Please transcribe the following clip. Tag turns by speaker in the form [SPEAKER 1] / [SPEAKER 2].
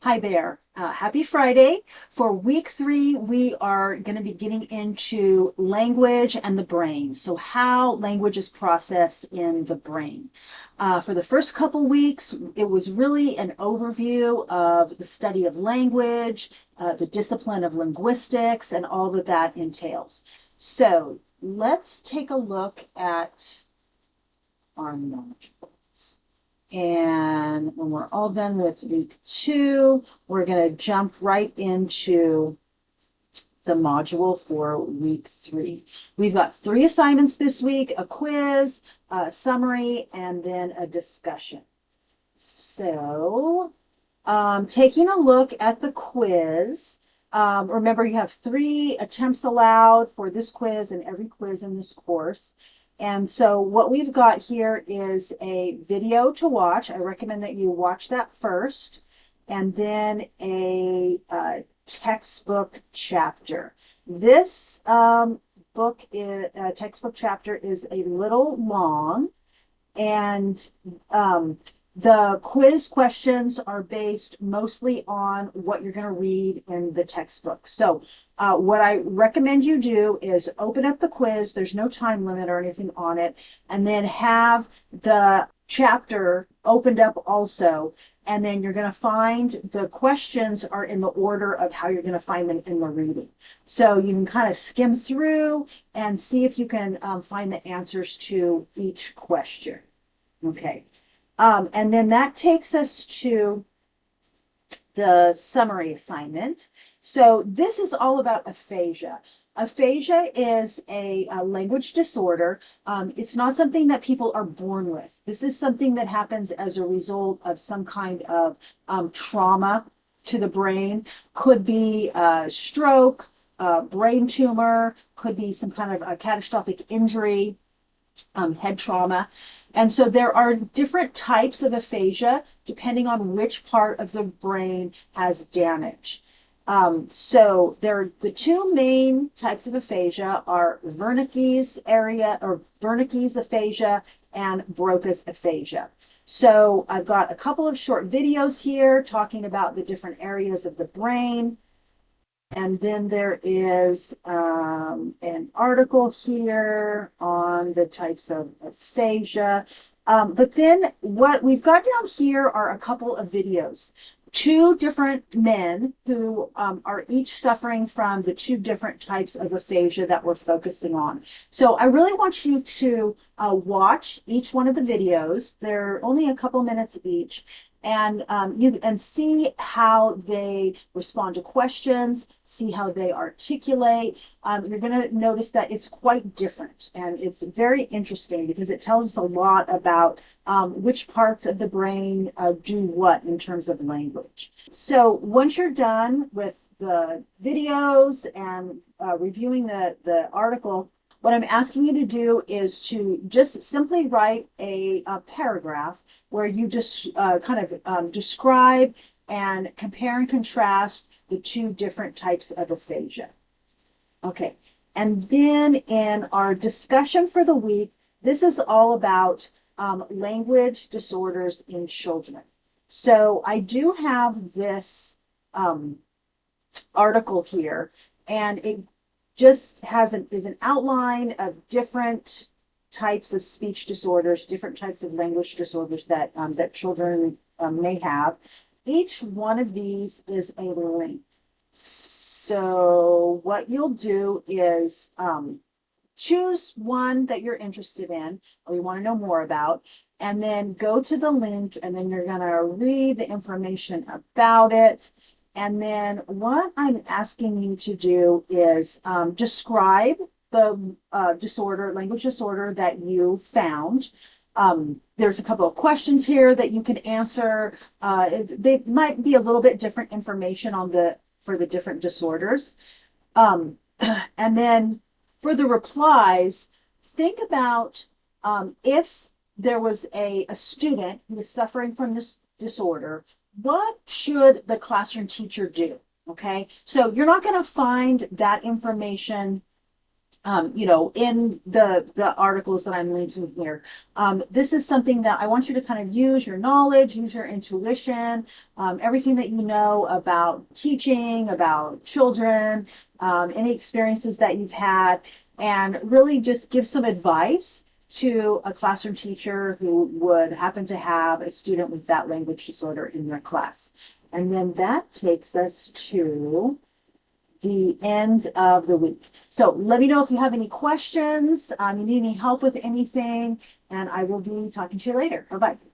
[SPEAKER 1] Hi there. Happy Friday. For week 3, we are going to be getting into language and the brain. So how language is processed in the brain. For the first couple weeks, it was really an overview of the study of language, the discipline of linguistics, and all that that entails. So let's take a look at our modules. And when we're all done with week 2, we're going to jump right into the module for week 3. We've got 3 assignments this week, a quiz, a summary, and then a discussion. So, taking a look at the quiz, remember you have 3 attempts allowed for this quiz and every quiz in this course. And so what we've got here is a video to watch. I recommend that you watch that first, and then a textbook chapter. This textbook chapter is a little long, and the quiz questions are based mostly on what you're going to read in the textbook. So what I recommend you do is open up the quiz. There's no time limit or anything on it. And then have the chapter opened up also. And then you're going to find the questions are in the order of how you're going to find them in the reading. So you can kind of skim through and see if you can find the answers to each question. Okay. And then that takes us to the summary assignment. So this is all about aphasia. Aphasia is a language disorder. It's not something that people are born with. This is something that happens as a result of some kind of trauma to the brain. Could be stroke, brain tumor, could be some kind of a catastrophic injury, head trauma. And so there are different types of aphasia depending on which part of the brain has damage. So the 2 main types of aphasia are Wernicke's area or Wernicke's aphasia and Broca's aphasia. So I've got a couple of short videos here talking about the different areas of the brain. And then there is an article here on the types of aphasia. But then what we've got down here are a couple of videos. 2 different men who are each suffering from the 2 different types of aphasia that we're focusing on. So I really want you to watch each one of the videos. They're only a couple minutes each. And you can see how they respond to questions, see how they articulate. You're going to notice that it's quite different, and it's very interesting because it tells us a lot about which parts of the brain do what in terms of language. So once you're done with the videos and reviewing the article, what I'm asking you to do is to just simply write a paragraph where you just kind of describe and compare and contrast the 2 different types of aphasia. Okay, and then in our discussion for the week, this is all about language disorders in children. So I do have this article here, and it just is an outline of different types of speech disorders, different types of language disorders that that children may have. Each one of these is a link. So what you'll do is choose one that you're interested in or you want to know more about, and then go to the link, and then you're going to read the information about it. And then what I'm asking you to do is describe the language disorder that you found. There's a couple of questions here that you can answer. They might be a little bit different information for the different disorders. And then for the replies, think about if there was a student who was suffering from this disorder, what should the classroom teacher do? Okay, so you're not going to find that information in the articles that I'm linking here. This is something that I want you to kind of use your knowledge, use your intuition, everything that you know about teaching, about children, any experiences that you've had, and really just give some advice to a classroom teacher who would happen to have a student with that language disorder in their class. And then that takes us to the end of the week. So let me know if you have any questions, you need any help with anything, and I will be talking to you later. Bye-bye.